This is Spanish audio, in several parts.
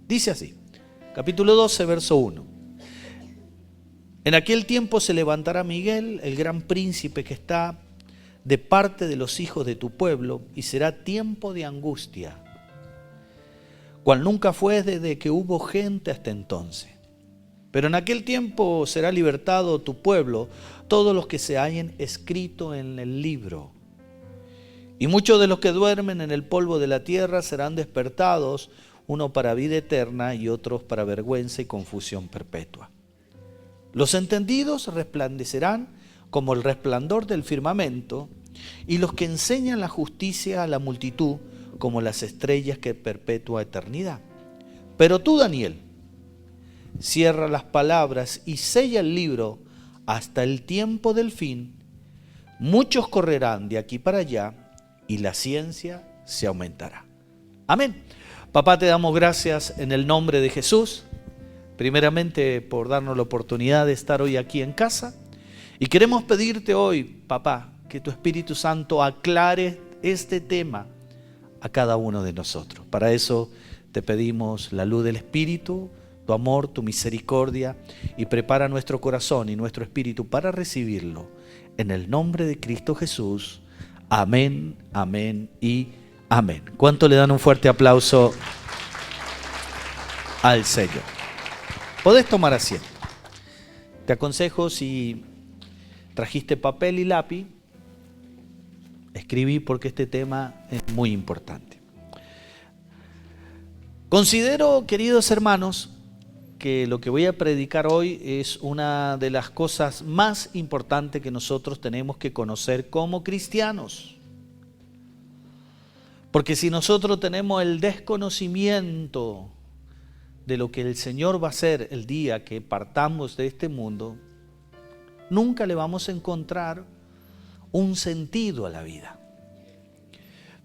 Dice así, capítulo 12, verso 1. En aquel tiempo se levantará Miguel, el gran príncipe que está de parte de los hijos de tu pueblo, y será tiempo de angustia, cual nunca fue desde que hubo gente hasta entonces. Pero en aquel tiempo será libertado tu pueblo, todos los que se hallen escrito en el libro. Y muchos de los que duermen en el polvo de la tierra serán despertados, uno para vida eterna y otros para vergüenza y confusión perpetua. Los entendidos resplandecerán como el resplandor del firmamento, y los que enseñan la justicia a la multitud como las estrellas que perpetúa eternidad. Pero tú, Daniel, cierra las palabras y sella el libro hasta el tiempo del fin. Muchos correrán de aquí para allá y la ciencia se aumentará. Amén. Papá, te damos gracias en el nombre de Jesús, primeramente por darnos la oportunidad de estar hoy aquí en casa, y queremos pedirte hoy, papá, que tu Espíritu Santo aclare este tema a cada uno de nosotros. Para eso te pedimos la luz del Espíritu, tu amor, tu misericordia, y prepara nuestro corazón y nuestro espíritu para recibirlo. En el nombre de Cristo Jesús. Amén, amén y amén. ¿Cuánto le dan un fuerte aplauso al Señor? Podés tomar asiento. Te aconsejo, si trajiste papel y lápiz, escribí, porque este tema es muy importante. Considero, queridos hermanos, que lo que voy a predicar hoy es una de las cosas más importantes que nosotros tenemos que conocer como cristianos. Porque si nosotros tenemos el desconocimiento de lo que el Señor va a hacer el día que partamos de este mundo, nunca le vamos a encontrar un sentido a la vida.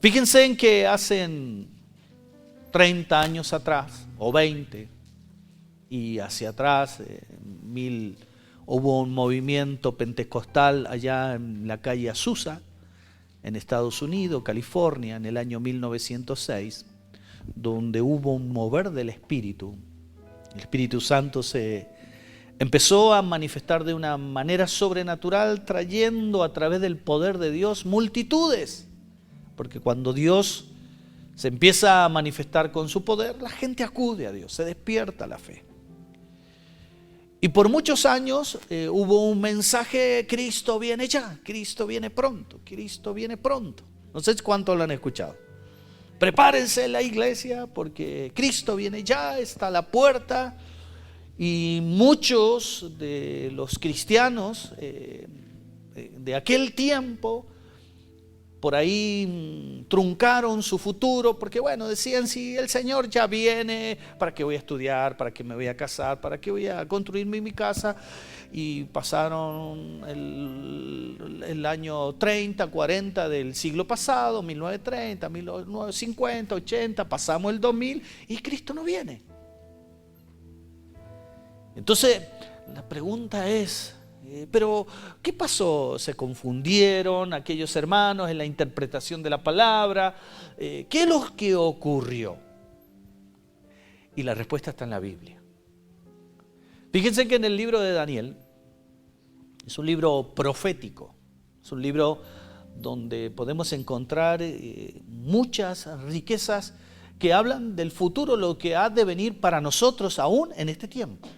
Fíjense en que hace 30 años atrás, o 20, y hacia atrás, hubo un movimiento pentecostal allá en la calle Azusa, en Estados Unidos, California, en el año 1906, donde hubo un mover del Espíritu. El Espíritu Santo se empezó a manifestar de una manera sobrenatural, trayendo a través del poder de Dios multitudes. Porque cuando Dios se empieza a manifestar con su poder, la gente acude a Dios, se despierta la fe. Y por muchos años hubo un mensaje: Cristo viene ya, Cristo viene pronto, Cristo viene pronto. No sé cuántos lo han escuchado. Prepárense en la iglesia porque Cristo viene ya, está a la puerta. Y muchos de los cristianos de aquel tiempo por ahí truncaron su futuro, porque bueno, decían: si el Señor ya viene, ¿para qué voy a estudiar? ¿Para qué me voy a casar? ¿Para qué voy a construirme mi casa? Y pasaron el año 30, 40 del siglo pasado, 1930, 1950, 80, pasamos el 2000 y Cristo no viene. Entonces, la pregunta es, pero ¿qué pasó? ¿Se confundieron aquellos hermanos en la interpretación de la palabra? ¿Qué es lo que ocurrió? Y la respuesta está en la Biblia. Fíjense que en el libro de Daniel, es un libro profético, es un libro donde podemos encontrar muchas riquezas que hablan del futuro, lo que ha de venir para nosotros aún en este tiempo.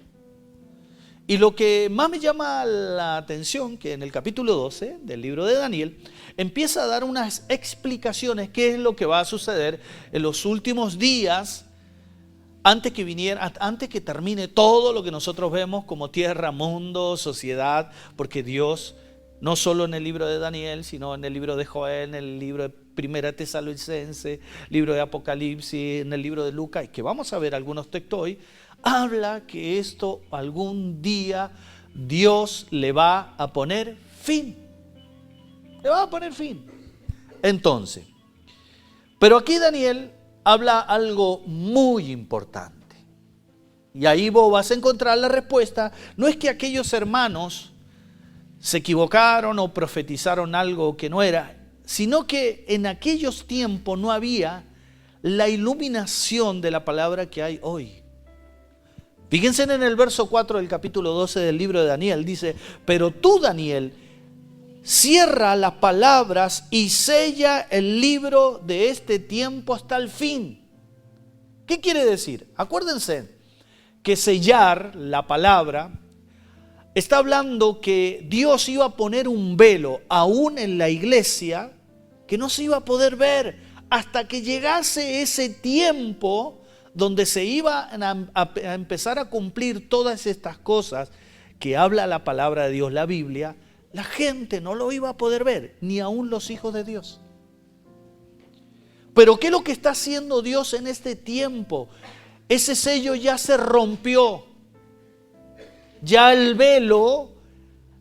Y lo que más me llama la atención, que en el capítulo 12 del libro de Daniel, empieza a dar unas explicaciones qué es lo que va a suceder en los últimos días, antes que termine todo lo que nosotros vemos como tierra, mundo, sociedad, porque Dios, no solo en el libro de Daniel, sino en el libro de Joel, en el libro de Primera Tesalonicense, libro de Apocalipsis, en el libro de Lucas, y que vamos a ver algunos textos hoy, habla que esto algún día Dios le va a poner fin. Le va a poner fin. Entonces, pero aquí Daniel habla algo muy importante. Y ahí vos vas a encontrar la respuesta. No es que aquellos hermanos se equivocaron o profetizaron algo que no era, sino que en aquellos tiempos no había la iluminación de la palabra que hay hoy. Fíjense en el verso 4 del capítulo 12 del libro de Daniel, dice: pero tú, Daniel, cierra las palabras y sella el libro de este tiempo hasta el fin. ¿Qué quiere decir? Acuérdense que sellar la palabra está hablando que Dios iba a poner un velo aún en la iglesia que no se iba a poder ver hasta que llegase ese tiempo donde se iban a empezar a cumplir todas estas cosas que habla la palabra de Dios, la Biblia. La gente no lo iba a poder ver, ni aún los hijos de Dios. Pero ¿qué es lo que está haciendo Dios en este tiempo? Ese sello ya se rompió. Ya el velo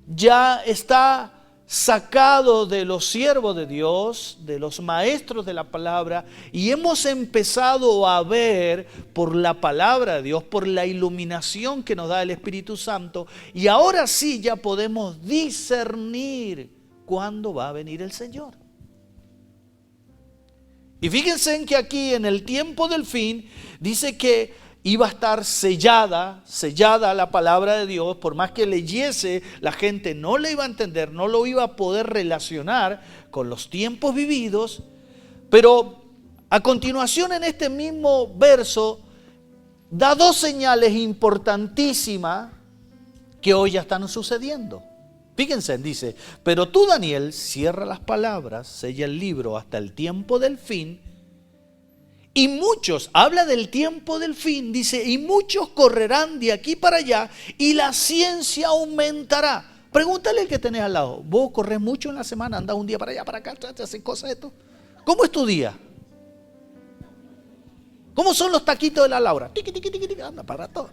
ya está sacado de los siervos de Dios, de los maestros de la palabra, y hemos empezado a ver por la palabra de Dios, por la iluminación que nos da el Espíritu Santo, y ahora sí ya podemos discernir cuándo va a venir el Señor. Y fíjense en que aquí en el tiempo del fin dice que iba a estar sellada la palabra de Dios. Por más que leyese, la gente no le iba a entender, no lo iba a poder relacionar con los tiempos vividos. Pero a continuación, en este mismo verso, da dos señales importantísimas que hoy ya están sucediendo. Fíjense, dice: pero tú, Daniel, cierra las palabras, sella el libro hasta el tiempo del fin. Y muchos, habla del tiempo del fin, dice, y muchos correrán de aquí para allá y la ciencia aumentará. Pregúntale al que tenés al lado: ¿vos corres mucho en la semana? ¿Andás un día para allá, para acá, te haces cosas de esto? ¿Cómo es tu día? ¿Cómo son los taquitos de la Laura? Tiqui, tiqui, tiqui, tiqui, anda para todo.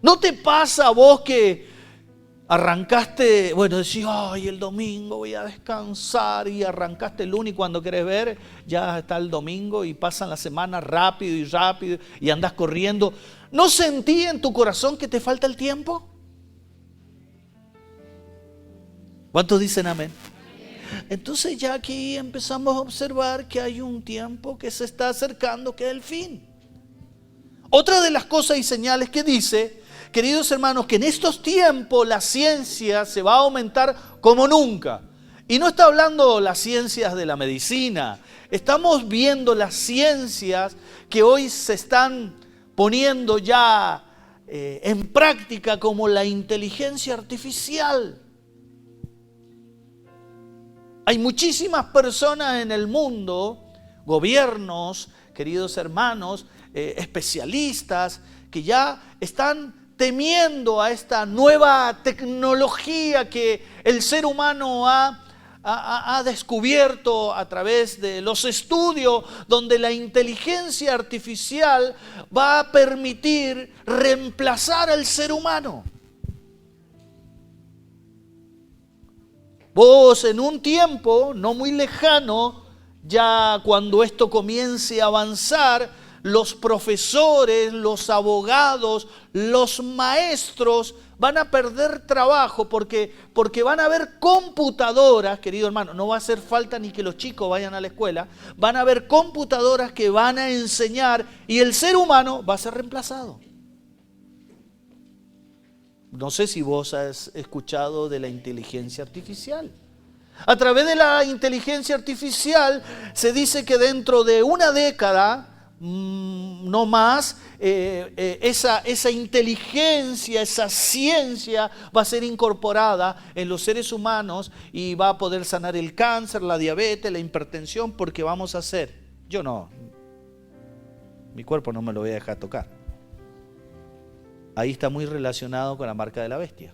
¿No te pasa a vos que arrancaste, decís, ay, el domingo voy a descansar, y arrancaste el lunes y cuando querés ver, ya está el domingo y pasan las semanas rápido y andás corriendo? ¿No sentí en tu corazón que te falta el tiempo? ¿Cuántos dicen amén? Entonces ya aquí empezamos a observar que hay un tiempo que se está acercando, que es el fin. Otra de las cosas y señales que dice, queridos hermanos, que en estos tiempos la ciencia se va a aumentar como nunca. Y no está hablando las ciencias de la medicina. Estamos viendo las ciencias que hoy se están poniendo ya en práctica, como la inteligencia artificial. Hay muchísimas personas en el mundo, gobiernos, queridos hermanos, especialistas, que ya están temiendo a esta nueva tecnología que el ser humano ha descubierto a través de los estudios, donde la inteligencia artificial va a permitir reemplazar al ser humano. Vos en un tiempo no muy lejano, ya cuando esto comience a avanzar, los profesores, los abogados, los maestros van a perder trabajo porque van a haber computadoras, querido hermano. No va a hacer falta ni que los chicos vayan a la escuela. Van a haber computadoras que van a enseñar y el ser humano va a ser reemplazado. No sé si vos has escuchado de la inteligencia artificial. A través de la inteligencia artificial se dice que dentro de una década, no más, esa inteligencia, esa ciencia va a ser incorporada en los seres humanos y va a poder sanar el cáncer, la diabetes, la hipertensión, porque vamos a hacer, yo no, mi cuerpo no me lo voy a dejar tocar. Ahí está muy relacionado con la marca de la bestia.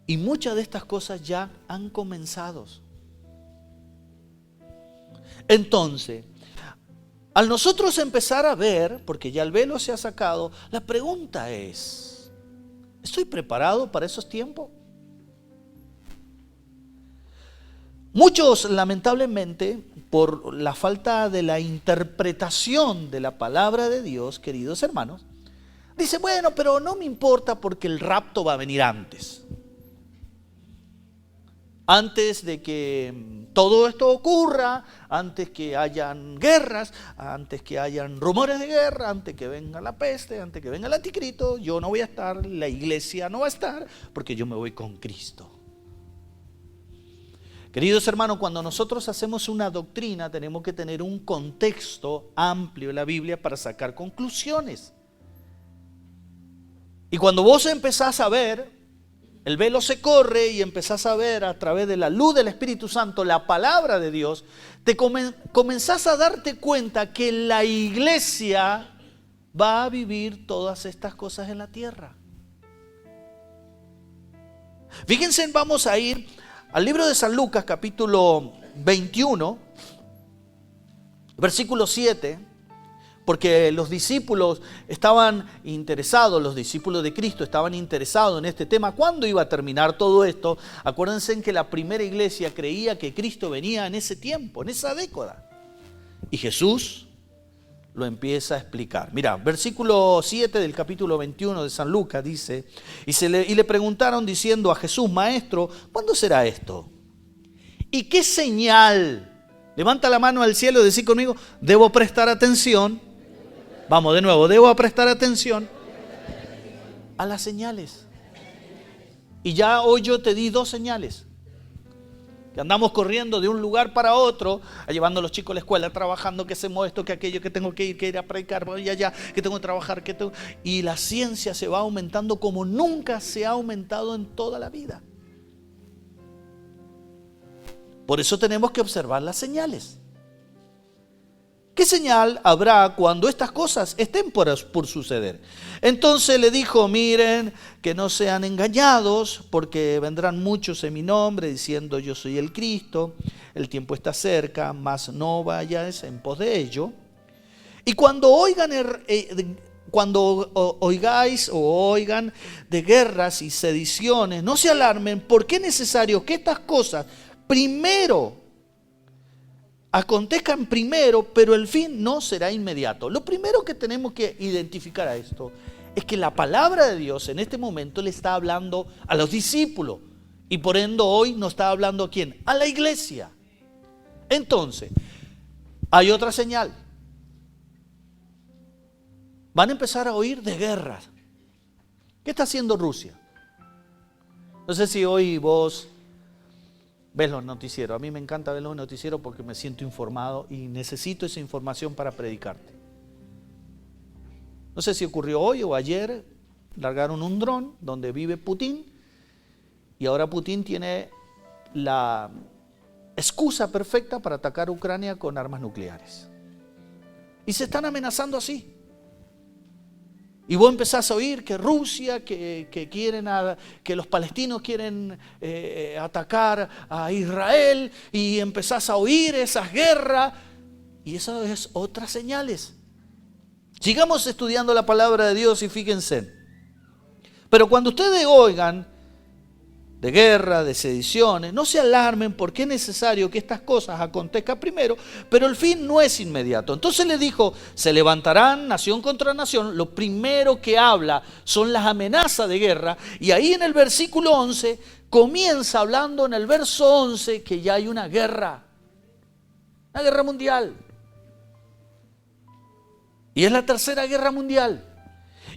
Y muchas de estas cosas ya han comenzado. Entonces, al nosotros empezar a ver, porque ya el velo se ha sacado, la pregunta es, ¿estoy preparado para esos tiempos? Muchos, lamentablemente, por la falta de la interpretación de la palabra de Dios, queridos hermanos, dicen, bueno, pero no me importa porque el rapto va a venir antes. Antes de que todo esto ocurra, antes que hayan guerras, antes que hayan rumores de guerra, antes que venga la peste, antes que venga el anticristo, yo no voy a estar, la iglesia no va a estar, porque yo me voy con Cristo. Queridos hermanos, cuando nosotros hacemos una doctrina, tenemos que tener un contexto amplio en la Biblia para sacar conclusiones. Y cuando vos empezás a ver, el velo se corre y empezás a ver a través de la luz del Espíritu Santo la palabra de Dios, te comenzás a darte cuenta que la iglesia va a vivir todas estas cosas en la tierra. Fíjense, vamos a ir al libro de San Lucas, capítulo 21, versículo 7. Porque los discípulos estaban interesados, los discípulos de Cristo estaban interesados en este tema. ¿Cuándo iba a terminar todo esto? Acuérdense en que la primera iglesia creía que Cristo venía en ese tiempo, en esa década. Y Jesús lo empieza a explicar. Mira, versículo 7 del capítulo 21 de San Lucas dice, y le preguntaron diciendo a Jesús: Maestro, ¿cuándo será esto? ¿Y qué señal? Levanta la mano al cielo y decí conmigo: debo prestar atención. Vamos de nuevo, debo prestar atención a las señales. Y ya hoy yo te di 2 señales. Que andamos corriendo de un lugar para otro, llevando a los chicos a la escuela, trabajando, que hacemos esto, que aquello, que tengo que ir a predicar, voy allá, que tengo que trabajar, y la ciencia se va aumentando como nunca se ha aumentado en toda la vida. Por eso tenemos que observar las señales. ¿Qué señal habrá cuando estas cosas estén por suceder? Entonces le dijo: miren, que no sean engañados, porque vendrán muchos en mi nombre diciendo: yo soy el Cristo, el tiempo está cerca, mas no vayáis en pos de ello. Y cuando oigáis o oigan de guerras y sediciones, no se alarmen, porque es necesario que estas cosas acontezcan primero, pero el fin no será inmediato. Lo primero que tenemos que identificar a esto es que la palabra de Dios en este momento le está hablando a los discípulos, y por ende hoy nos está hablando ¿a quién? A la iglesia. Entonces, hay otra señal. Van a empezar a oír de guerras. ¿Qué está haciendo Rusia? No sé si hoy vos ves los noticieros. A mí me encanta ver los noticieros porque me siento informado y necesito esa información para predicarte. No sé si ocurrió hoy o ayer, largaron un dron donde vive Putin, y ahora Putin tiene la excusa perfecta para atacar a Ucrania con armas nucleares. Y se están amenazando así. Y vos empezás a oír que Rusia, que los palestinos quieren atacar a Israel, y empezás a oír esas guerras, y eso es otras señales. Sigamos estudiando la palabra de Dios y fíjense. Pero cuando ustedes oigan de guerra, de sediciones, no se alarmen, porque es necesario que estas cosas acontezcan primero, pero el fin no es inmediato. Entonces le dijo: se levantarán nación contra nación. Lo primero que habla son las amenazas de guerra, y ahí en el versículo 11 comienza hablando, en el verso 11, que ya hay una guerra mundial, y es la tercera guerra mundial.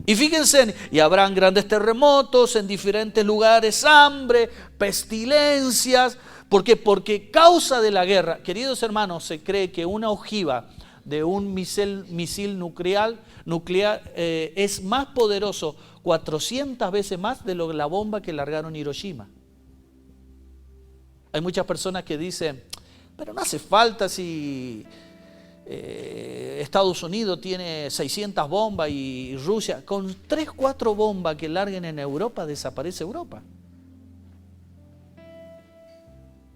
Y fíjense, y habrán grandes terremotos en diferentes lugares, hambre, pestilencias. ¿Por qué? Porque causa de la guerra, queridos hermanos, se cree que una ojiva de un misil nuclear es más poderoso, 400 veces más de la bomba que largaron Hiroshima. Hay muchas personas que dicen: pero no hace falta si Estados Unidos tiene 600 bombas y Rusia, con 3, 4 bombas que larguen en Europa, desaparece Europa.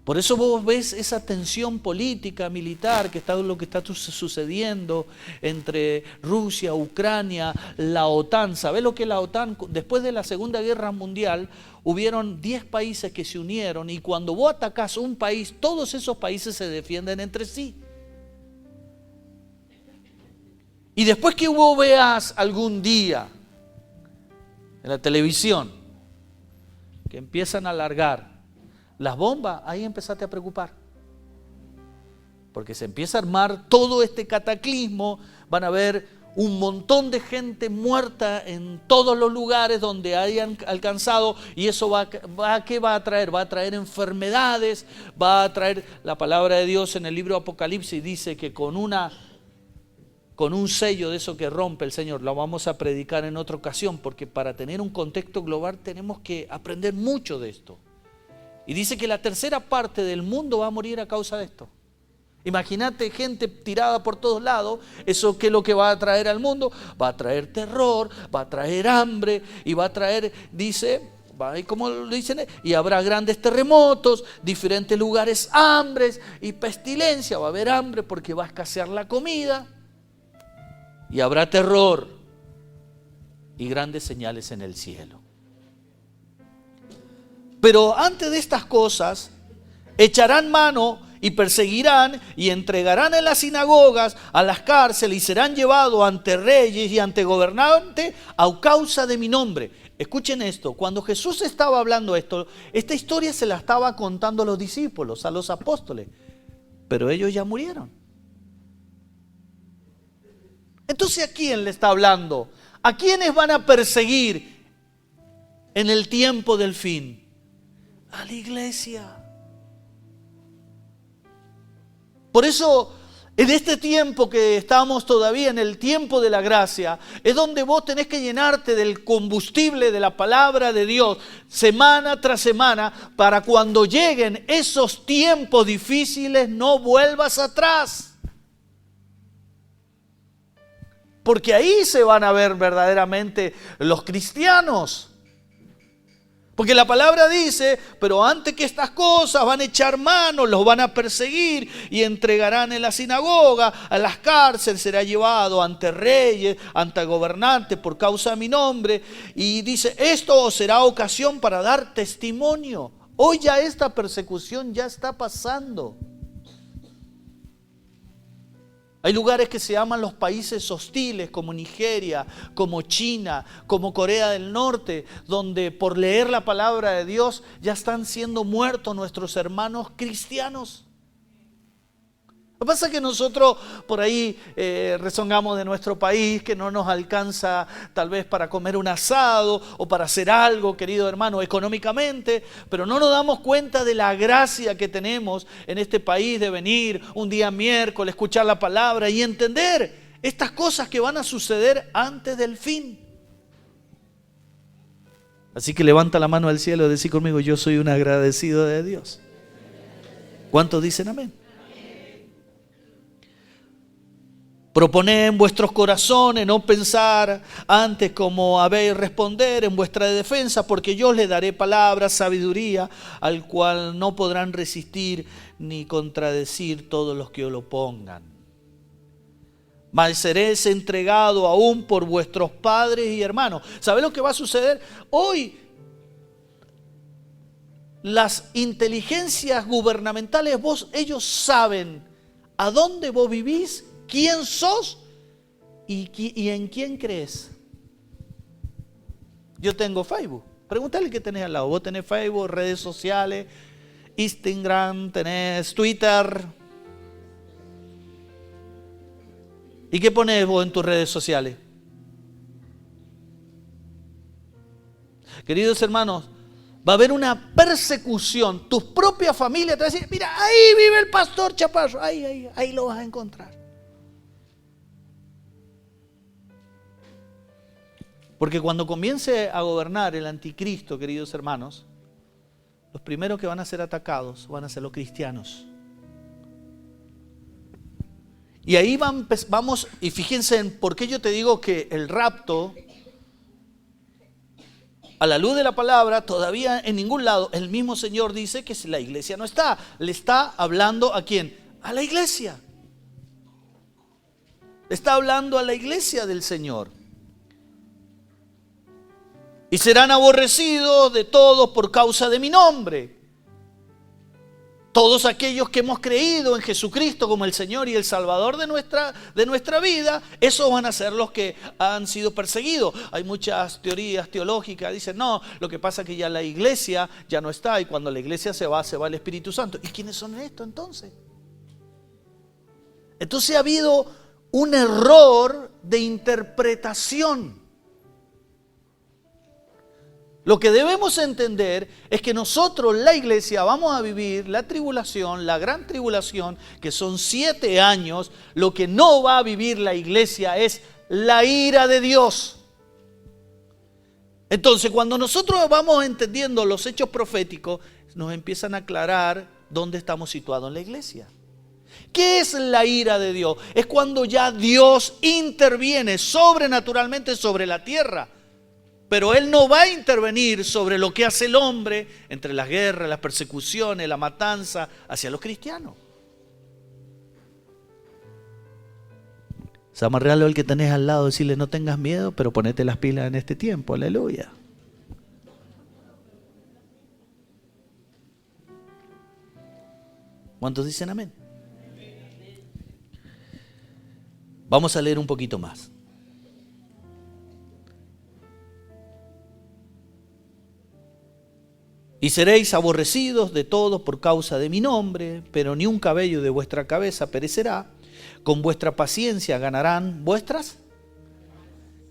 Por eso vos ves esa tensión política, militar, que está lo que está sucediendo entre Rusia, Ucrania, la OTAN. ¿Sabés lo que es la OTAN? Después de la Segunda Guerra Mundial, hubieron 10 países que se unieron, y cuando vos atacás un país, todos esos países se defienden entre sí. Y después que vos veas algún día en la televisión que empiezan a largar las bombas, ahí empezaste a preocupar. Porque se empieza a armar todo este cataclismo, van a haber un montón de gente muerta en todos los lugares donde hayan alcanzado, y eso ¿qué va a traer? Va a traer enfermedades, va a traer, la palabra de Dios en el libro Apocalipsis dice que con un sello de eso que rompe el Señor, lo vamos a predicar en otra ocasión, porque para tener un contexto global tenemos que aprender mucho de esto. Y dice que la tercera parte del mundo va a morir a causa de esto. Imagínate gente tirada por todos lados. ¿Eso qué es lo que va a traer al mundo? Va a traer terror, va a traer hambre y va a traer, dice, como lo dicen, y habrá grandes terremotos, diferentes lugares, hambres y pestilencia. Va a haber hambre porque va a escasear la comida y habrá terror y grandes señales en el cielo. Pero antes de estas cosas, echarán mano y perseguirán y entregarán en las sinagogas, a las cárceles, y serán llevados ante reyes y ante gobernantes a causa de mi nombre. Escuchen esto, cuando Jesús estaba hablando esto, esta historia se la estaba contando a los discípulos, a los apóstoles, pero ellos ya murieron. Entonces, ¿a quién le está hablando? ¿A quiénes van a perseguir en el tiempo del fin? A la iglesia. Por eso, en este tiempo que estamos todavía en el tiempo de la gracia, es donde vos tenés que llenarte del combustible de la palabra de Dios, semana tras semana, para cuando lleguen esos tiempos difíciles no vuelvas atrás. Porque ahí se van a ver verdaderamente los cristianos. Porque la palabra dice, pero antes que estas cosas van a echar mano, los van a perseguir y entregarán en la sinagoga, a las cárceles será llevado ante reyes, ante gobernantes por causa de mi nombre. Y dice, esto será ocasión para dar testimonio. Hoy ya esta persecución ya está pasando. Hay lugares que se llaman los países hostiles, como Nigeria, como China, como Corea del Norte, donde por leer la palabra de Dios ya están siendo muertos nuestros hermanos cristianos. Lo que pasa es que nosotros por ahí rezongamos de nuestro país, que no nos alcanza tal vez para comer un asado o para hacer algo, querido hermano, económicamente, pero no nos damos cuenta de la gracia que tenemos en este país de venir un día miércoles, escuchar la palabra y entender estas cosas que van a suceder antes del fin. Así que levanta la mano al cielo y decí conmigo, yo soy un agradecido de Dios. ¿Cuántos dicen amén? Proponed en vuestros corazones no pensar antes como habéis responder en vuestra defensa, porque yo les daré palabra, sabiduría, al cual no podrán resistir ni contradecir todos los que os lo pongan. Mas seréis entregado aún por vuestros padres y hermanos. ¿Sabes lo que va a suceder? Hoy las inteligencias gubernamentales, ellos saben a dónde vos vivís, quién sos y en quién crees. Yo tengo Facebook. Pregúntale qué tenés al lado. Vos tenés Facebook, redes sociales, Instagram, tenés Twitter. ¿Y qué pones vos en tus redes sociales? Queridos hermanos, va a haber una persecución. Tu propia familia te va a decir, mira, ahí vive el pastor Chaparro, ahí lo vas a encontrar. Porque cuando comience a gobernar el anticristo, queridos hermanos, los primeros que van a ser atacados van a ser los cristianos. Y ahí vamos, y fíjense en por qué yo te digo que el rapto, a la luz de la palabra, todavía en ningún lado, el mismo Señor dice que si la iglesia no está, le está hablando ¿a quién? A la iglesia. Le está hablando a la iglesia del Señor. Y serán aborrecidos de todos por causa de mi nombre. Todos aquellos que hemos creído en Jesucristo como el Señor y el Salvador de nuestra vida, esos van a ser los que han sido perseguidos. Hay muchas teorías teológicas, dicen, no, lo que pasa es que ya la iglesia ya no está, y cuando la iglesia se va el Espíritu Santo. ¿Y quiénes son estos entonces? Entonces ha habido un error de interpretación. Lo que debemos entender es que nosotros, la iglesia, vamos a vivir la tribulación, la gran tribulación, que son 7 años. Lo que no va a vivir la iglesia es la ira de Dios. Entonces, cuando nosotros vamos entendiendo los hechos proféticos, nos empiezan a aclarar dónde estamos situados en la iglesia. ¿Qué es la ira de Dios? Es cuando ya Dios interviene sobrenaturalmente sobre la tierra. Pero Él no va a intervenir sobre lo que hace el hombre entre las guerras, las persecuciones, la matanza hacia los cristianos. Amarrarlo al que tenés al lado, decirle no tengas miedo, pero ponete las pilas en este tiempo. Aleluya. ¿Cuántos dicen amén? Vamos a leer un poquito más. Y seréis aborrecidos de todos por causa de mi nombre, pero ni un cabello de vuestra cabeza perecerá. Con vuestra paciencia ganarán vuestras.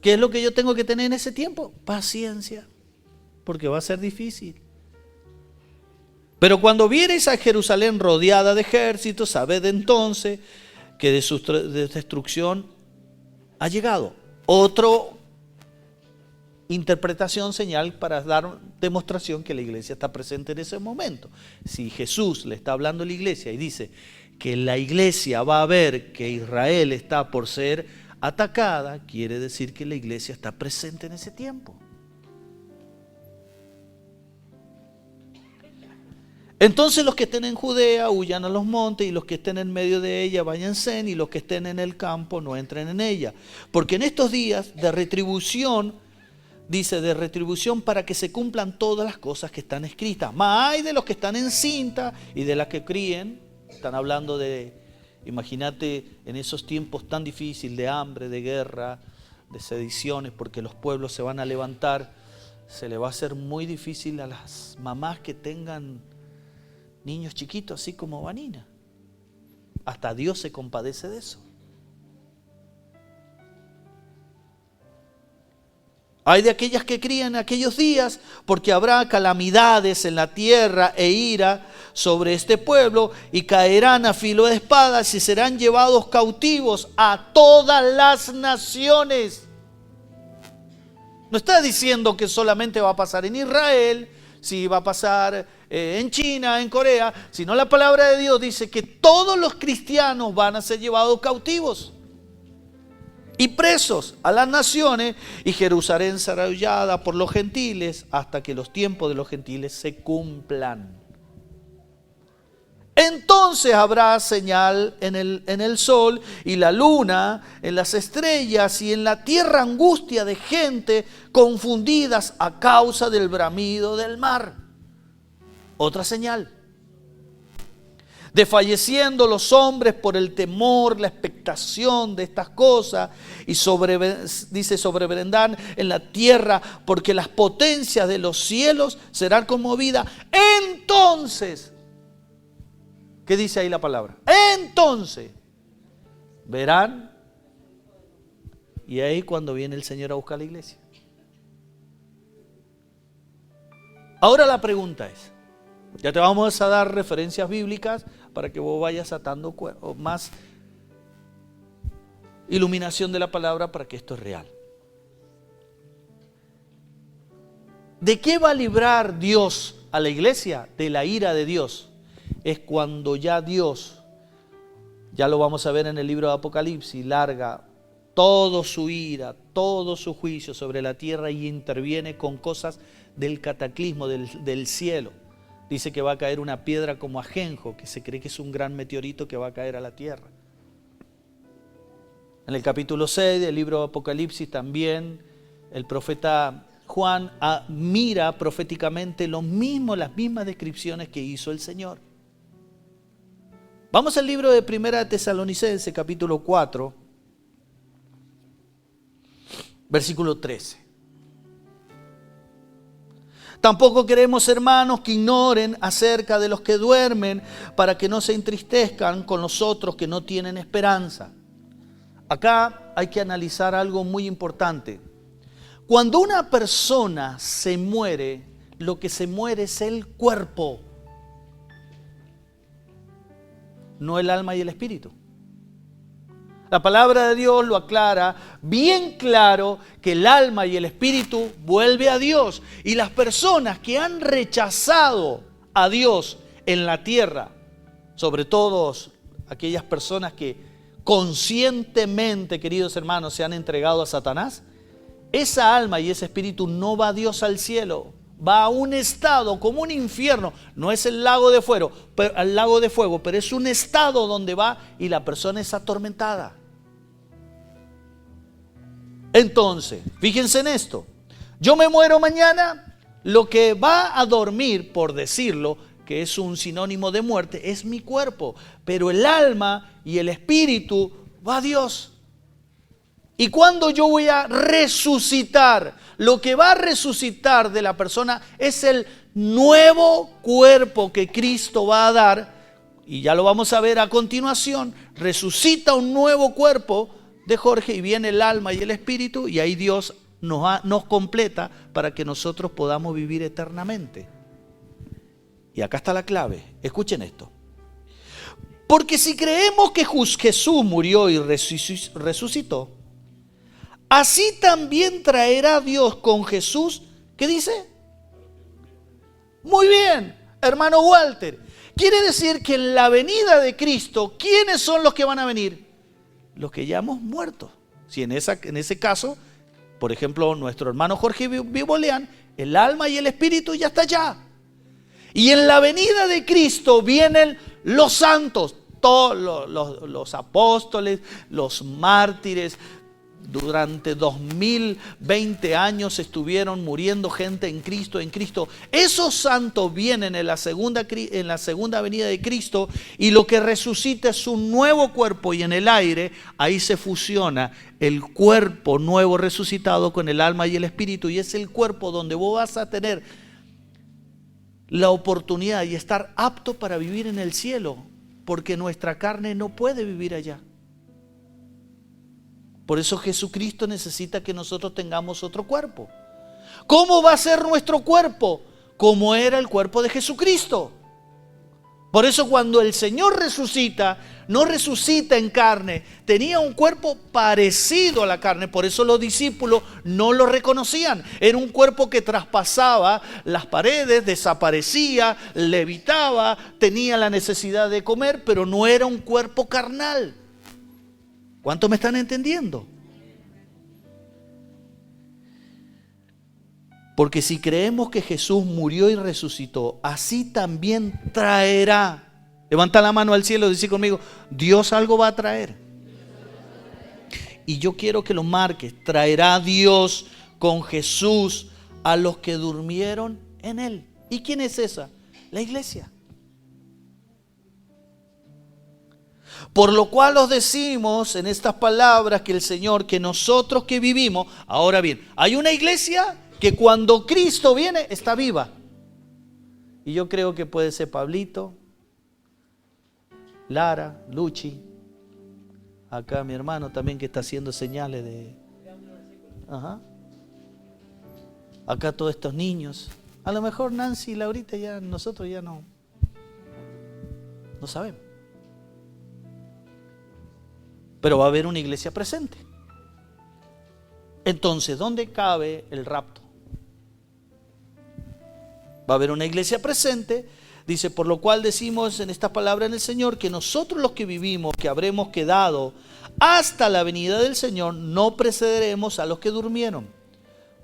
¿Qué es lo que yo tengo que tener en ese tiempo? Paciencia, porque va a ser difícil. Pero cuando viereis a Jerusalén rodeada de ejércitos, sabed entonces que de su destrucción ha llegado. Otro interpretación, señal para dar demostración que la iglesia está presente en ese momento. Si Jesús le está hablando a la iglesia y dice que la iglesia va a ver que Israel está por ser atacada, quiere decir que la iglesia está presente en ese tiempo. Entonces los que estén en Judea huyan a los montes, y los que estén en medio de ella váyanse, y los que estén en el campo no entren en ella. Porque en estos días de retribución, dice, de retribución para que se cumplan todas las cosas que están escritas. Mas hay de los que están en cinta y de las que críen. Están hablando de, imagínate, en esos tiempos tan difíciles de hambre, de guerra, de sediciones, porque los pueblos se van a levantar. Se le va a hacer muy difícil a las mamás que tengan niños chiquitos, así como Vanina. Hasta Dios se compadece de eso. Hay de aquellas que crían en aquellos días, porque habrá calamidades en la tierra e ira sobre este pueblo, y caerán a filo de espadas y serán llevados cautivos a todas las naciones. No está diciendo que solamente va a pasar en Israel, si va a pasar en China, en Corea, sino la palabra de Dios dice que todos los cristianos van a ser llevados cautivos y presos a las naciones, y Jerusalén será hollada por los gentiles hasta que los tiempos de los gentiles se cumplan. Entonces habrá señal en el sol y la luna, en las estrellas, y en la tierra angustia de gente confundidas a causa del bramido del mar. Otra señal. Desfalleciendo los hombres por el temor, la expectación de estas cosas, y sobrevendrán en la tierra, porque las potencias de los cielos serán conmovidas. Entonces, ¿qué dice ahí la palabra? Entonces, verán, y ahí cuando viene el Señor a buscar la iglesia. Ahora la pregunta es, ya te vamos a dar referencias bíblicas para que vos vayas atando más iluminación de la palabra para que esto es real. ¿De qué va a librar Dios a la iglesia? De la ira de Dios. Es cuando ya Dios, ya lo vamos a ver en el libro de Apocalipsis, larga todo su ira, todo su juicio sobre la tierra y interviene con cosas del cataclismo, del cielo. Dice que va a caer una piedra como ajenjo, que se cree que es un gran meteorito que va a caer a la tierra. En el capítulo 6 del libro de Apocalipsis también el profeta Juan mira proféticamente las mismas descripciones que hizo el Señor. Vamos al libro de Primera de Tesalonicenses, capítulo 4, versículo 13. Tampoco queremos, hermanos, que ignoren acerca de los que duermen, para que no se entristezcan con los otros que no tienen esperanza. Acá hay que analizar algo muy importante. Cuando una persona se muere, lo que se muere es el cuerpo, no el alma y el espíritu. La palabra de Dios lo aclara bien claro, que el alma y el espíritu vuelve a Dios. Y las personas que han rechazado a Dios en la tierra, sobre todo aquellas personas que conscientemente, queridos hermanos, se han entregado a Satanás, esa alma y ese espíritu no va a Dios al cielo, va a un estado como un infierno. No es el lago de fuego, pero es un estado donde va y la persona es atormentada. Entonces, fíjense en esto. Yo me muero mañana, lo que va a dormir, por decirlo, que es un sinónimo de muerte, es mi cuerpo. Pero el alma y el espíritu va a Dios. Y cuando yo voy a resucitar, lo que va a resucitar de la persona es el nuevo cuerpo que Cristo va a dar. Y ya lo vamos a ver a continuación. Resucita un nuevo cuerpo de Jorge y viene el alma y el espíritu, y ahí Dios nos completa para que nosotros podamos vivir eternamente. Y acá está la clave. Escuchen esto. Porque si creemos que Jesús murió y resucitó, así también traerá Dios con Jesús. ¿Qué dice? Muy bien, hermano Walter. Quiere decir que en la venida de Cristo, ¿quiénes son los que van a venir? Los que ya hemos muerto. Si en ese caso, por ejemplo, nuestro hermano Jorge Viboleán, el alma y el espíritu ya está allá. Y en la venida de Cristo vienen los santos, todos los apóstoles, los mártires. Durante 2020 años estuvieron muriendo gente en Cristo. Esos santos vienen en la segunda venida de Cristo, y lo que resucita es un nuevo cuerpo, y en el aire ahí se fusiona el cuerpo nuevo resucitado con el alma y el espíritu, y es el cuerpo donde vos vas a tener la oportunidad y estar apto para vivir en el cielo, porque nuestra carne no puede vivir allá. Por eso Jesucristo necesita que nosotros tengamos otro cuerpo. ¿Cómo va a ser nuestro cuerpo? Como era el cuerpo de Jesucristo. Por eso cuando el Señor resucita, no resucita en carne, tenía un cuerpo parecido a la carne. Por eso los discípulos no lo reconocían. Era un cuerpo que traspasaba las paredes, desaparecía, levitaba, tenía la necesidad de comer, pero no era un cuerpo carnal. ¿Cuántos me están entendiendo? Porque si creemos que Jesús murió y resucitó, así también traerá. Levanta la mano al cielo y dice conmigo, Dios algo va a traer. Y yo quiero que lo marques. Traerá Dios con Jesús a los que durmieron en Él. ¿Y quién es esa? La iglesia. Por lo cual os decimos en estas palabras que el Señor, que nosotros que vivimos, ahora bien, hay una iglesia que cuando Cristo viene está viva. Y yo creo que puede ser Pablito, Lara, Luchi, acá mi hermano también que está haciendo señales de... Ajá. Acá todos estos niños. A lo mejor Nancy y Laurita ya, nosotros ya no sabemos. Pero va a haber una iglesia presente. Entonces, ¿dónde cabe el rapto? Va a haber una iglesia presente. Dice, por lo cual decimos en esta palabra en el Señor, que nosotros los que vivimos, que habremos quedado hasta la venida del Señor, no precederemos a los que durmieron.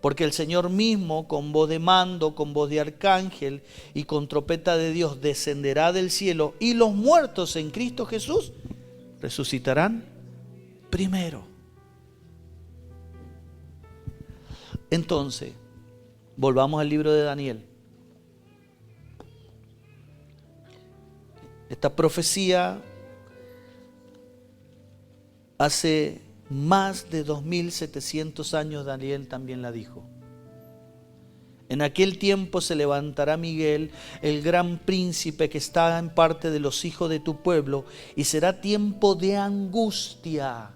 Porque el Señor mismo, con voz de mando, con voz de arcángel y con trompeta de Dios, descenderá del cielo, y los muertos en Cristo Jesús resucitarán primero. Entonces, volvamos al libro de Daniel. Esta profecía Hace más de 2700 años Daniel también la dijo. En aquel tiempo se levantará Miguel, el gran príncipe que está en parte de los hijos de tu pueblo, y será tiempo de angustia,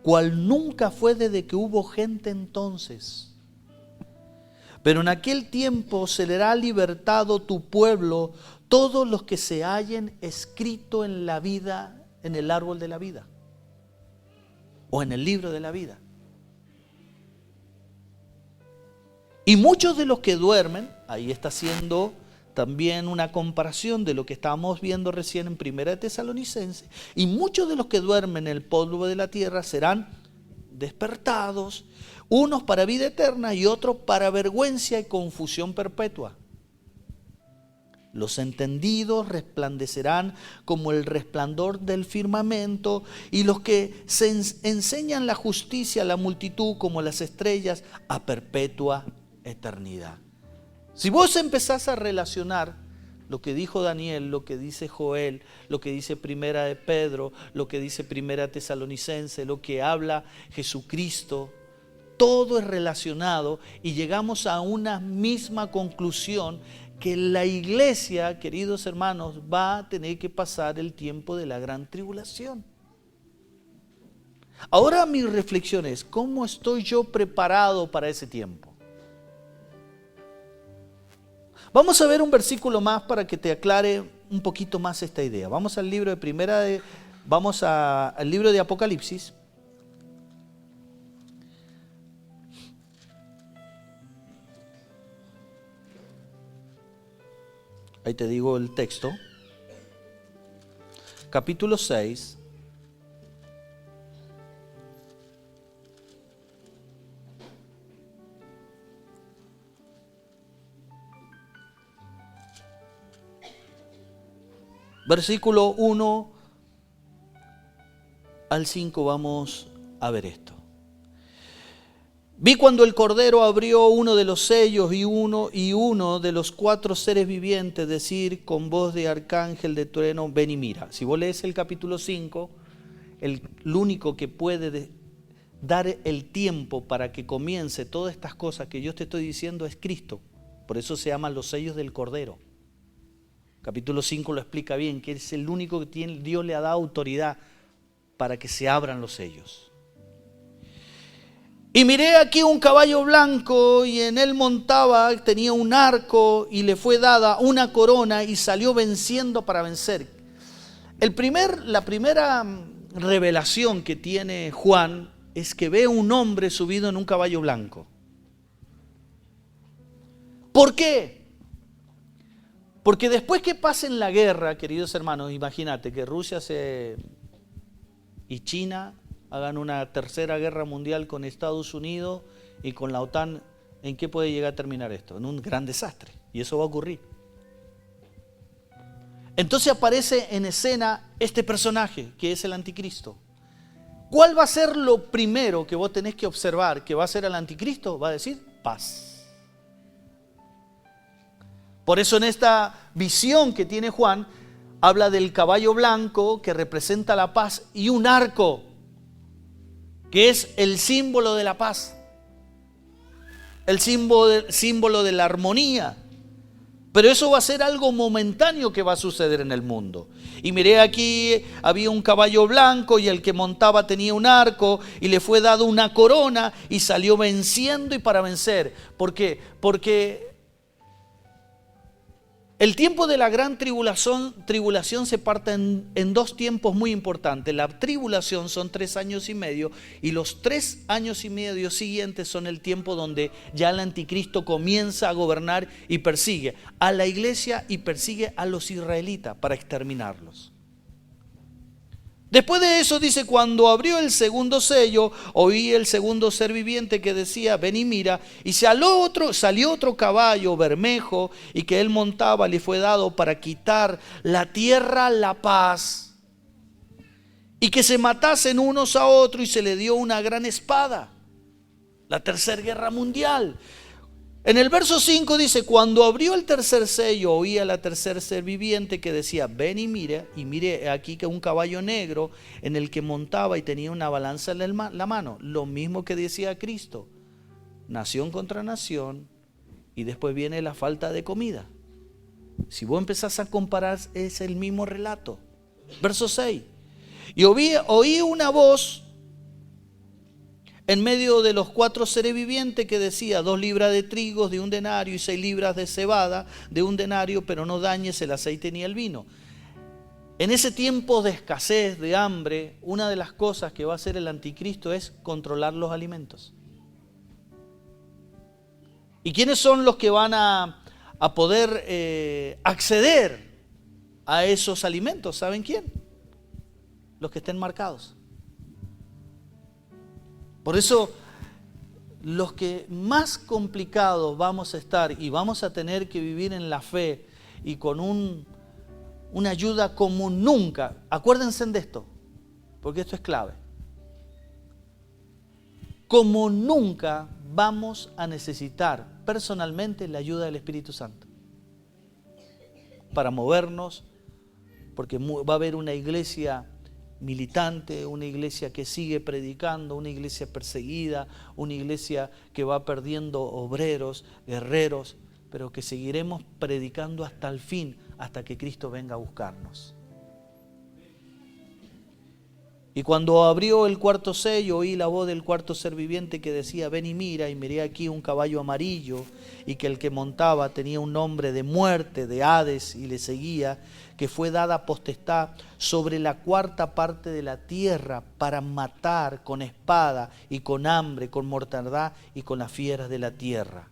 cual nunca fue desde que hubo gente entonces. Pero en aquel tiempo se le hará libertado tu pueblo, todos los que se hallen escrito en la vida, en el árbol de la vida, o en el libro de la vida. Y muchos de los que duermen, ahí está haciendo también una comparación de lo que estábamos viendo recién en Primera de Tesalonicenses, y muchos de los que duermen en el polvo de la tierra serán despertados, unos para vida eterna y otros para vergüenza y confusión perpetua. Los entendidos resplandecerán como el resplandor del firmamento, y los que se enseñan la justicia a la multitud como las estrellas a perpetua eternidad. Si vos empezás a relacionar lo que dijo Daniel, lo que dice Joel, lo que dice Primera de Pedro, lo que dice Primera Tesalonicense, lo que habla Jesucristo, todo es relacionado y llegamos a una misma conclusión, que la iglesia, queridos hermanos, va a tener que pasar el tiempo de la gran tribulación. Ahora mi reflexión es, ¿cómo estoy yo preparado para ese tiempo? Vamos a ver un versículo más para que te aclare un poquito más esta idea. Vamos al libro de al libro de Apocalipsis. Ahí te digo el texto. Capítulo 6. Versículo 1 al 5 vamos a ver esto. Vi cuando el Cordero abrió uno de los sellos y uno de los 4 seres vivientes decir con voz de arcángel de trueno, ven y mira. Si vos lees el capítulo 5, el único que puede dar el tiempo para que comience todas estas cosas que yo te estoy diciendo es Cristo. Por eso se llaman los sellos del Cordero. Capítulo 5 lo explica bien, que es el único que Dios le ha dado autoridad para que se abran los sellos. Y miré aquí un caballo blanco, y en él montaba, tenía un arco, y le fue dada una corona, y salió venciendo para vencer. La primera revelación que tiene Juan es que ve un hombre subido en un caballo blanco. ¿Por qué? Porque después que pasen la guerra, queridos hermanos, imagínate que Rusia y China hagan una tercera guerra mundial con Estados Unidos y con la OTAN, ¿en qué puede llegar a terminar esto? En un gran desastre, y eso va a ocurrir. Entonces aparece en escena este personaje, que es el anticristo. ¿Cuál va a ser lo primero que vos tenés que observar que va a ser el anticristo? Va a decir paz. Por eso en esta visión que tiene Juan, habla del caballo blanco que representa la paz y un arco, que es el símbolo de la paz, el símbolo de la armonía. Pero eso va a ser algo momentáneo que va a suceder en el mundo. Y miré aquí, había un caballo blanco, y el que montaba tenía un arco, y le fue dado una corona, y salió venciendo y para vencer. ¿Por qué? Porque el tiempo de la gran tribulación se parte en 2 tiempos muy importantes. La tribulación son 3 años y medio, y los 3 años y medio siguientes son el tiempo donde ya el anticristo comienza a gobernar y persigue a la iglesia y persigue a los israelitas para exterminarlos. Después de eso dice, cuando abrió el segundo sello, oí el segundo ser viviente que decía, ven y mira, y salió otro caballo bermejo, y que él montaba le fue dado para quitar la tierra la paz, y que se matasen unos a otros, y se le dio una gran espada, la tercera guerra mundial. En el verso 5 dice, cuando abrió el tercer sello, oí a la tercer ser viviente que decía, ven y mire aquí que un caballo negro en el que montaba y tenía una balanza en la mano. Lo mismo que decía Cristo, nación contra nación, y después viene la falta de comida. Si vos empezás a comparar, es el mismo relato. Verso 6, y oí una voz en medio de los 4 seres vivientes que decía, 2 libras de trigo de 1 denario y 6 libras de cebada de 1 denario, pero no dañes el aceite ni el vino. En ese tiempo de escasez, de hambre, una de las cosas que va a hacer el anticristo es controlar los alimentos. ¿Y quiénes son los que van a poder acceder a esos alimentos? ¿Saben quién? Los que estén marcados. Por eso, los que más complicados vamos a estar y vamos a tener que vivir en la fe y con una ayuda como nunca, acuérdense de esto, porque esto es clave. Como nunca vamos a necesitar personalmente la ayuda del Espíritu Santo para movernos, porque va a haber una iglesia militante, una iglesia que sigue predicando, una iglesia perseguida, una iglesia que va perdiendo obreros, guerreros, pero que seguiremos predicando hasta el fin, hasta que Cristo venga a buscarnos. Y cuando abrió el 4 sello, oí la voz del 4 ser viviente que decía, ven y mira, y miré aquí un caballo amarillo, y que el que montaba tenía un nombre de muerte, de Hades, y le seguía, que fue dada potestad sobre la 4ª parte de la tierra para matar con espada y con hambre, con mortandad y con las fieras de la tierra.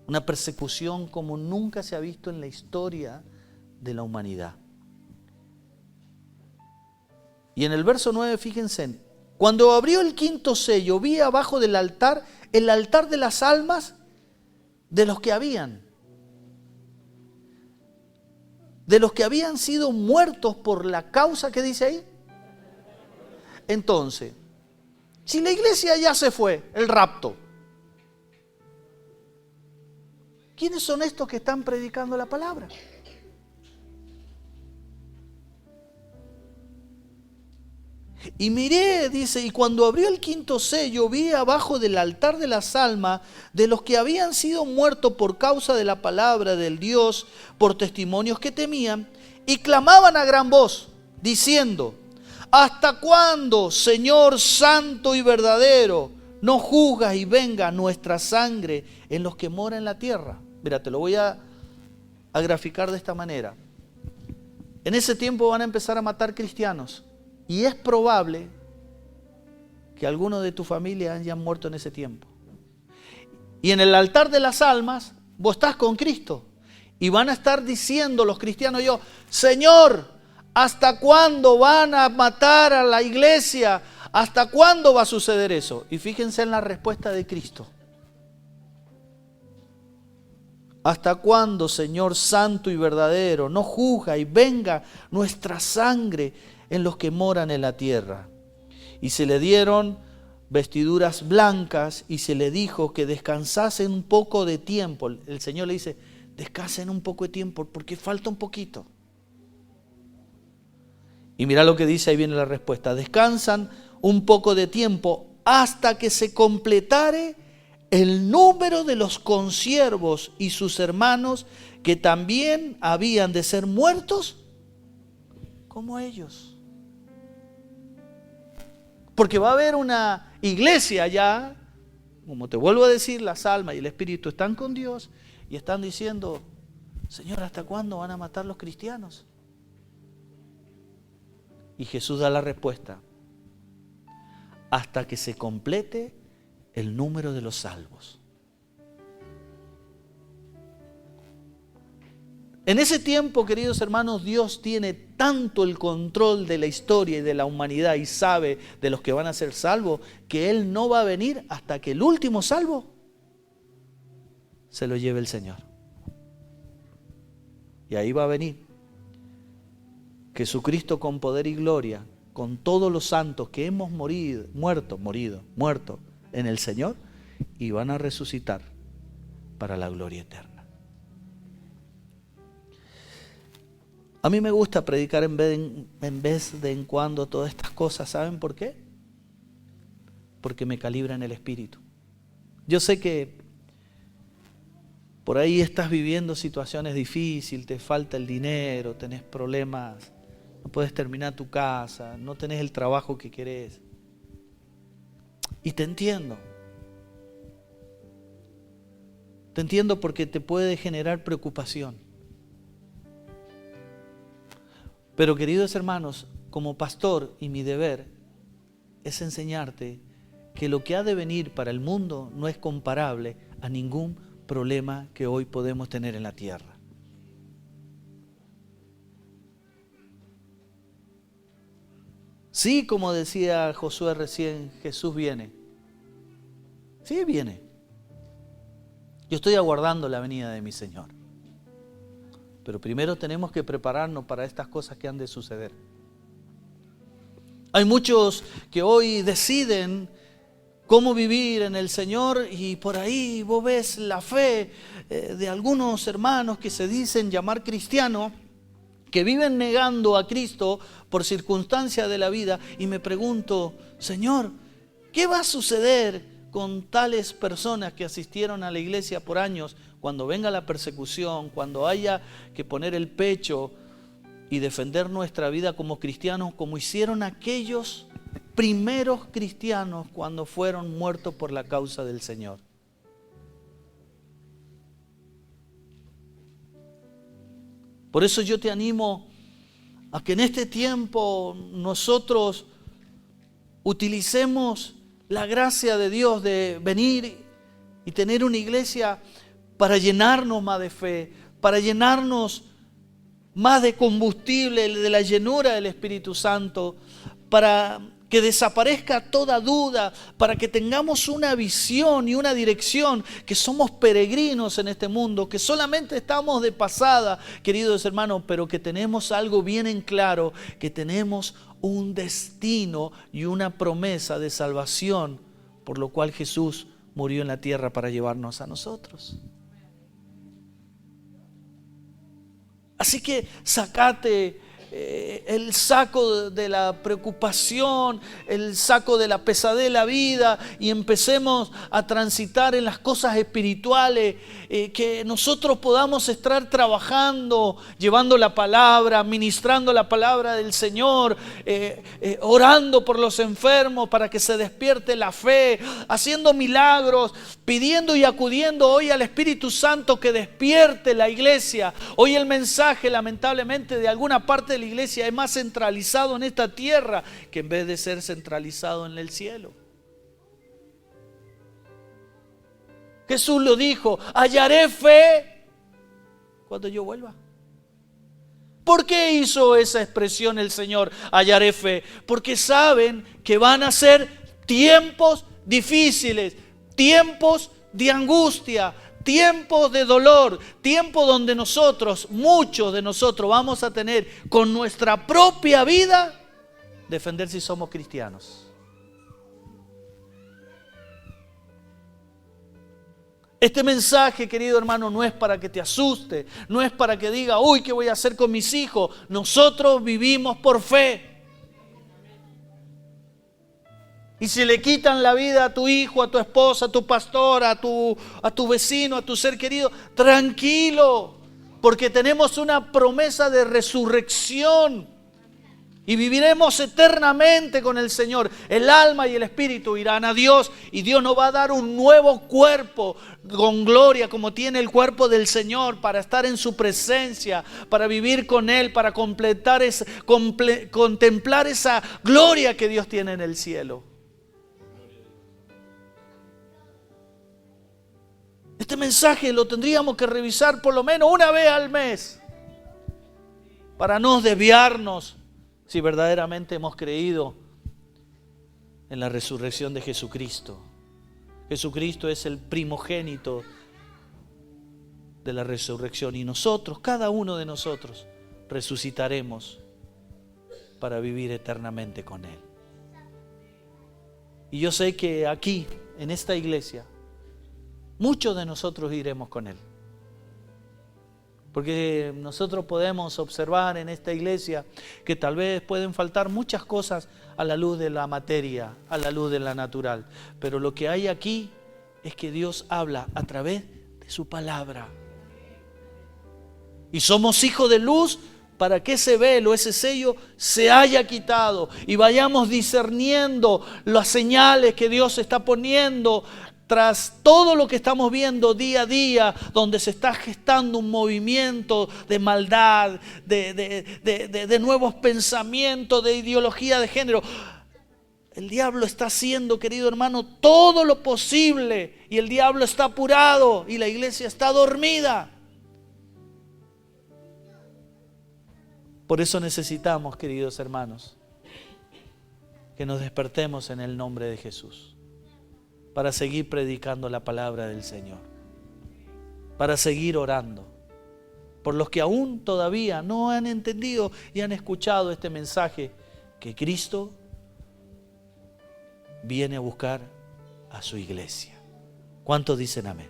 Una persecución como nunca se ha visto en la historia de la humanidad. Y en el verso 9, fíjense, cuando abrió el 5.º sello, vi abajo del altar, el altar de las almas de los que habían sido muertos por la causa que dice ahí. Entonces, si la iglesia ya se fue, el rapto, ¿quiénes son estos que están predicando la palabra? Y miré, dice, y cuando abrió el 5.º sello, vi abajo del altar de las almas de los que habían sido muertos por causa de la palabra del Dios, por testimonios que temían, y clamaban a gran voz, diciendo, ¿hasta cuándo, Señor santo y verdadero, no juzgas y venga nuestra sangre en los que moran en la tierra? Mira, te lo voy a graficar de esta manera. En ese tiempo van a empezar a matar cristianos. Y es probable que algunos de tu familia hayan muerto en ese tiempo. Y en el altar de las almas, vos estás con Cristo. Y van a estar diciendo los cristianos, Señor, ¿hasta cuándo van a matar a la iglesia? ¿Hasta cuándo va a suceder eso? Y fíjense en la respuesta de Cristo. ¿Hasta cuándo, Señor santo y verdadero, no juzga y venga nuestra sangre en los que moran en la tierra? Y se le dieron vestiduras blancas y se le dijo que descansasen un poco de tiempo. El Señor le dice, descansen un poco de tiempo porque falta un poquito. Y mira lo que dice, ahí viene la respuesta. Descansan un poco de tiempo hasta que se completare el número de los consiervos y sus hermanos que también habían de ser muertos como ellos. Porque va a haber una iglesia allá, como te vuelvo a decir, las almas y el espíritu están con Dios y están diciendo, Señor, ¿hasta cuándo van a matar los cristianos? Y Jesús da la respuesta, hasta que se complete el número de los salvos. En ese tiempo, queridos hermanos, Dios tiene tanto el control de la historia y de la humanidad y sabe de los que van a ser salvos, que Él no va a venir hasta que el último salvo se lo lleve el Señor. Y ahí va a venir Jesucristo con poder y gloria, con todos los santos que hemos muerto en el Señor, y van a resucitar para la gloria eterna. A mí me gusta predicar en vez de en cuando todas estas cosas. ¿Saben por qué? Porque me calibran el espíritu. Yo sé que por ahí estás viviendo situaciones difíciles, te falta el dinero, tenés problemas, no puedes terminar tu casa, no tenés el trabajo que querés. Y te entiendo. Te entiendo porque te puede generar preocupación. Pero queridos hermanos, como pastor y mi deber es enseñarte que lo que ha de venir para el mundo no es comparable a ningún problema que hoy podemos tener en la tierra. Sí, como decía Josué recién, Jesús viene. Sí, viene. Yo estoy aguardando la venida de mi Señor. Pero primero tenemos que prepararnos para estas cosas que han de suceder. Hay muchos que hoy deciden cómo vivir en el Señor y por ahí vos ves la fe de algunos hermanos que se dicen llamar cristianos, que viven negando a Cristo por circunstancias de la vida, y me pregunto, Señor, ¿qué va a suceder con tales personas que asistieron a la iglesia por años cuando venga la persecución, cuando haya que poner el pecho y defender nuestra vida como cristianos, como hicieron aquellos primeros cristianos cuando fueron muertos por la causa del Señor? Por eso yo te animo a que en este tiempo nosotros utilicemos la gracia de Dios de venir y tener una iglesia para llenarnos más de fe, para llenarnos más de combustible, de la llenura del Espíritu Santo, para que desaparezca toda duda, para que tengamos una visión y una dirección, que somos peregrinos en este mundo, que solamente estamos de pasada, queridos hermanos, pero que tenemos algo bien en claro, que tenemos un destino y una promesa de salvación, por lo cual Jesús murió en la tierra para llevarnos a nosotros. Así que sacate el saco de la preocupación, el saco de la pesadez de la vida y empecemos a transitar en las cosas espirituales, que nosotros podamos estar trabajando, llevando la palabra, ministrando la palabra del Señor, orando por los enfermos para que se despierte la fe, haciendo milagros, pidiendo y acudiendo hoy al Espíritu Santo que despierte la iglesia. Hoy el mensaje, lamentablemente, de alguna parte de la iglesia es más centralizado en esta tierra que en vez de ser centralizado en el cielo. Jesús lo dijo: hallaré fe cuando yo vuelva. ¿Por qué hizo esa expresión el Señor, hallaré fe? Porque saben que van a ser tiempos difíciles, tiempos de angustia, tiempos de dolor, tiempos donde nosotros, muchos de nosotros, vamos a tener con nuestra propia vida defender si somos cristianos. Este mensaje, querido hermano, no es para que te asuste, no es para que diga, uy, ¿qué voy a hacer con mis hijos? Nosotros vivimos por fe. Y si le quitan la vida a tu hijo, a tu esposa, a tu pastor, a tu vecino, a tu ser querido, tranquilo, porque tenemos una promesa de resurrección. Y viviremos eternamente con el Señor. El alma y el espíritu irán a Dios y Dios nos va a dar un nuevo cuerpo con gloria como tiene el cuerpo del Señor, para estar en su presencia, para vivir con Él, para contemplar esa gloria que Dios tiene en el cielo. Este mensaje lo tendríamos que revisar por lo menos una vez al mes para no desviarnos, si verdaderamente hemos creído en la resurrección de Jesucristo. Jesucristo es el primogénito de la resurrección y nosotros, cada uno de nosotros, resucitaremos para vivir eternamente con Él. Y yo sé que aquí, en esta iglesia, muchos de nosotros iremos con Él. Porque nosotros podemos observar en esta iglesia que tal vez pueden faltar muchas cosas a la luz de la materia, a la luz de la natural. Pero lo que hay aquí es que Dios habla a través de su palabra. Y somos hijos de luz para que ese velo, ese sello se haya quitado y vayamos discerniendo las señales que Dios está poniendo tras todo lo que estamos viendo día a día, donde se está gestando un movimiento de maldad, de nuevos pensamientos, de ideología de género. El diablo está haciendo, querido hermano, todo lo posible y el diablo está apurado y la iglesia está dormida. Por eso necesitamos, queridos hermanos, que nos despertemos en el nombre de Jesús, para seguir predicando la palabra del Señor, para seguir orando por los que aún todavía no han entendido y han escuchado este mensaje, que Cristo viene a buscar a su iglesia. ¿Cuántos dicen amén?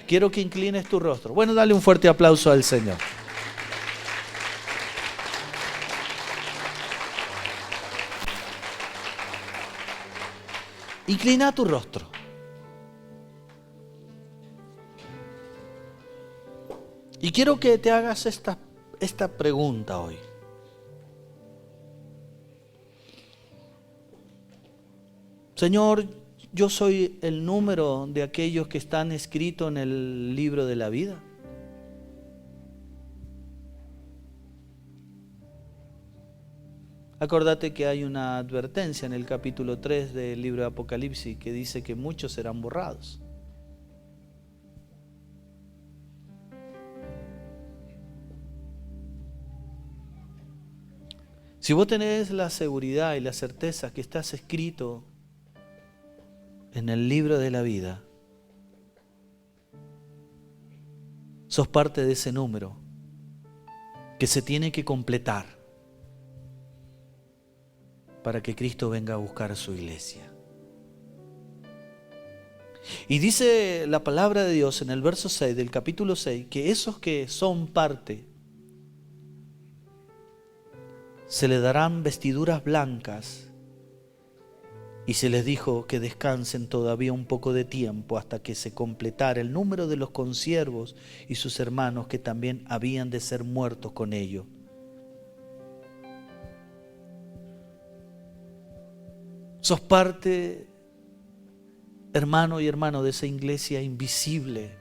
Quiero que inclines tu rostro. Bueno, dale un fuerte aplauso al Señor. Inclina tu rostro. Y quiero que te hagas esta pregunta hoy. Señor, yo soy el número de aquellos que están escritos en el libro de la vida. Acordate que hay una advertencia en el capítulo 3 del libro de Apocalipsis que dice que muchos serán borrados. Si vos tenés la seguridad y la certeza que estás escrito en el libro de la vida, sos parte de ese número que se tiene que completar para que Cristo venga a buscar a su iglesia. Y dice la palabra de Dios en el verso 6 del capítulo 6 que esos que son parte se les darán vestiduras blancas y se les dijo que descansen todavía un poco de tiempo hasta que se completara el número de los consiervos y sus hermanos que también habían de ser muertos con ellos. Sos parte, hermano y hermano, de esa iglesia invisible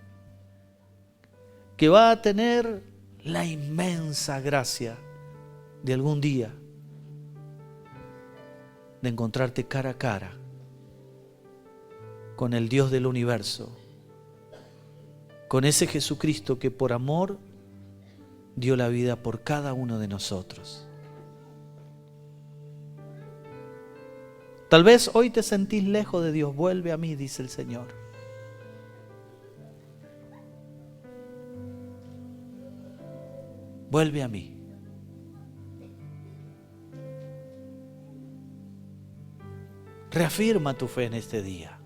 que va a tener la inmensa gracia de algún día de encontrarte cara a cara con el Dios del universo, con ese Jesucristo que por amor dio la vida por cada uno de nosotros. Tal vez hoy te sentís lejos de Dios. Vuelve a mí, dice el Señor. Vuelve a mí. Reafirma tu fe en este día.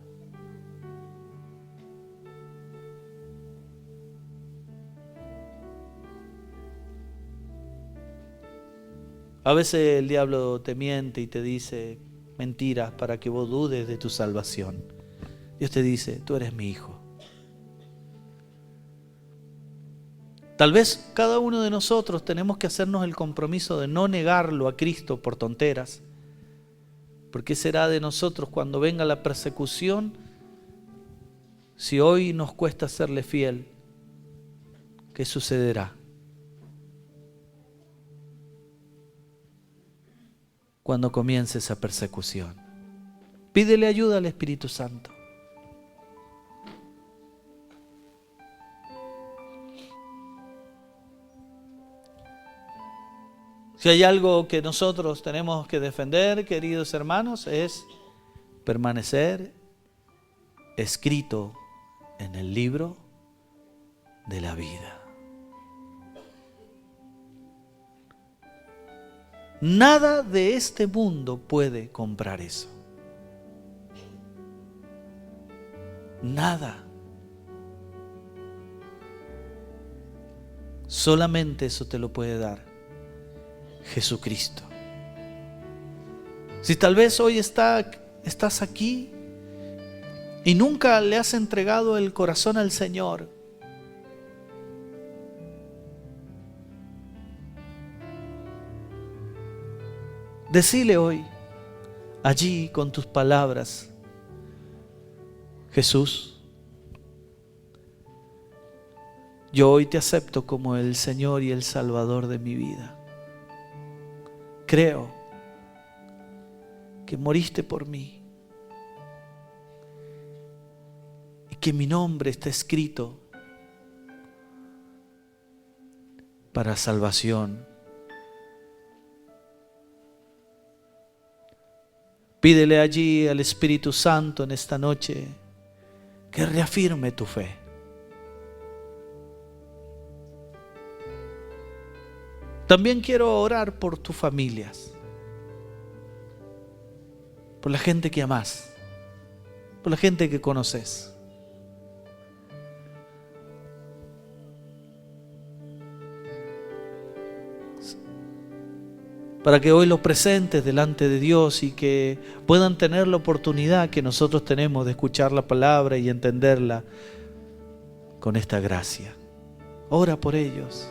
A veces el diablo te miente y te dice mentiras para que vos dudes de tu salvación. Dios te dice, tú eres mi hijo. Tal vez cada uno de nosotros tenemos que hacernos el compromiso de no negarlo a Cristo por tonteras. ¿Por qué será de nosotros cuando venga la persecución si hoy nos cuesta serle fiel? ¿Qué sucederá cuando comience esa persecución? Pídele ayuda al Espíritu Santo. Si hay algo que nosotros tenemos que defender, queridos hermanos, es permanecer escrito en el libro de la vida. Nada de este mundo puede comprar eso. Nada. Solamente eso te lo puede dar Jesucristo. Si tal vez hoy estás aquí y nunca le has entregado el corazón al Señor, decile hoy, allí con tus palabras: Jesús, yo hoy te acepto como el Señor y el Salvador de mi vida. Creo que moriste por mí y que mi nombre está escrito para salvación. Pídele allí al Espíritu Santo en esta noche que reafirme tu fe. También quiero orar por tus familias, por la gente que amás, por la gente que conoces. Para que hoy los presentes delante de Dios y que puedan tener la oportunidad que nosotros tenemos de escuchar la palabra y entenderla con esta gracia. Ora por ellos.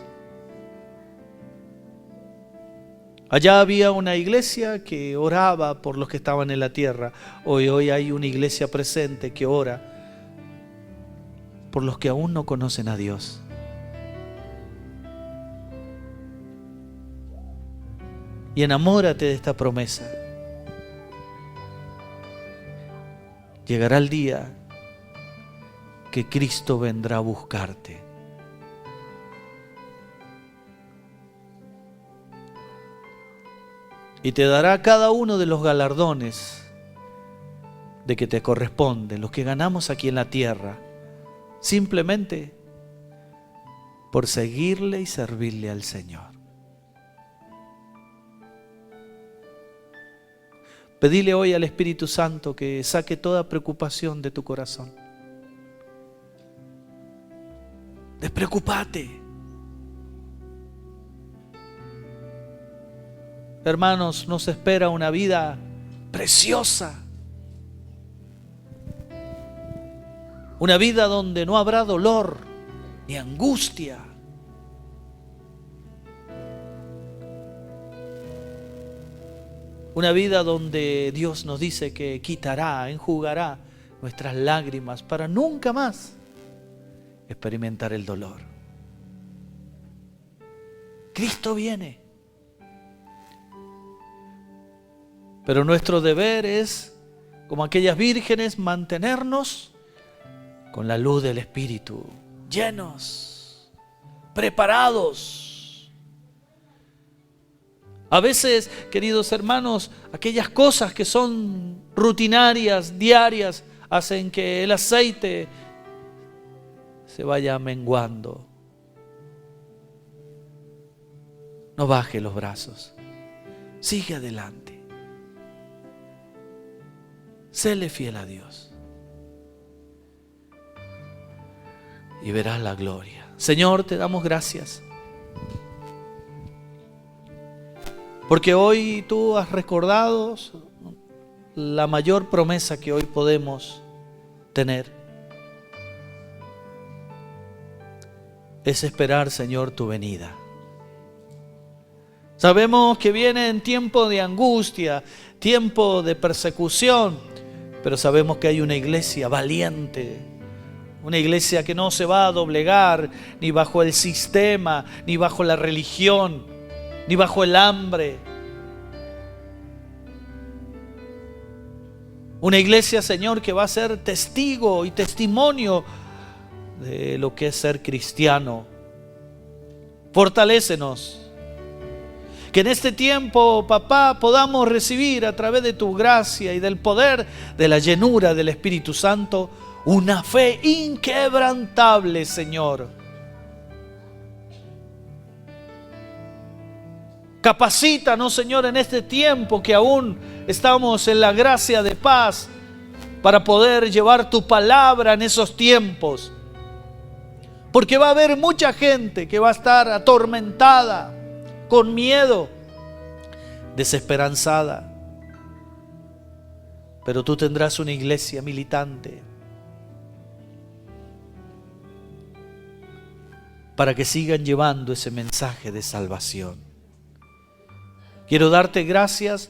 Allá había una iglesia que oraba por los que estaban en la tierra. Hoy hay una iglesia presente que ora por los que aún no conocen a Dios. Y enamórate de esta promesa. Llegará el día que Cristo vendrá a buscarte. Y te dará cada uno de los galardones de que te corresponde, los que ganamos aquí en la tierra, simplemente por seguirle y servirle al Señor. Pedile hoy al Espíritu Santo que saque toda preocupación de tu corazón. Despreocúpate. Hermanos, nos espera una vida preciosa. Una vida donde no habrá dolor ni angustia. Una vida donde Dios nos dice que quitará, enjugará nuestras lágrimas para nunca más experimentar el dolor. Cristo viene. Pero nuestro deber es, como aquellas vírgenes, mantenernos con la luz del Espíritu, llenos, preparados. A veces, queridos hermanos, aquellas cosas que son rutinarias, diarias, hacen que el aceite se vaya menguando. No baje los brazos. Sigue adelante. Séle fiel a Dios. Y verás la gloria. Señor, te damos gracias. Porque hoy tú has recordado la mayor promesa que hoy podemos tener. Es esperar, Señor, tu venida. Sabemos que viene en tiempo de angustia, tiempo de persecución, pero sabemos que hay una iglesia valiente, una iglesia que no se va a doblegar ni bajo el sistema, ni bajo la religión, ni bajo el hambre. Una iglesia, Señor, que va a ser testigo y testimonio de lo que es ser cristiano. Fortalécenos. Que en este tiempo, papá, podamos recibir a través de tu gracia y del poder de la llenura del Espíritu Santo una fe inquebrantable, Señor. Capacítanos, Señor, en este tiempo que aún estamos en la gracia de paz para poder llevar tu palabra en esos tiempos. Porque va a haber mucha gente que va a estar atormentada, con miedo, desesperanzada. Pero tú tendrás una iglesia militante para que sigan llevando ese mensaje de salvación. Quiero darte gracias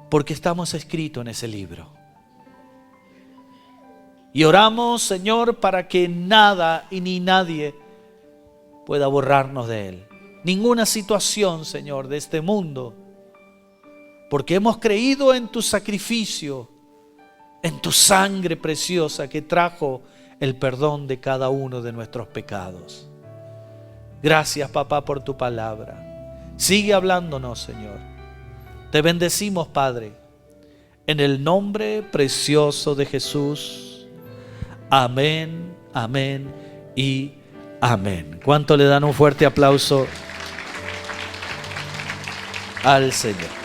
porque estamos escritos en ese libro. Y oramos, Señor, para que nada y ni nadie pueda borrarnos de él. Ninguna situación, Señor, de este mundo. Porque hemos creído en tu sacrificio, en tu sangre preciosa que trajo el perdón de cada uno de nuestros pecados. Gracias, papá, por tu palabra. Sigue hablándonos, Señor. Te bendecimos, Padre, en el nombre precioso de Jesús. Amén, amén y amén. ¿Cuánto le dan un fuerte aplauso al Señor?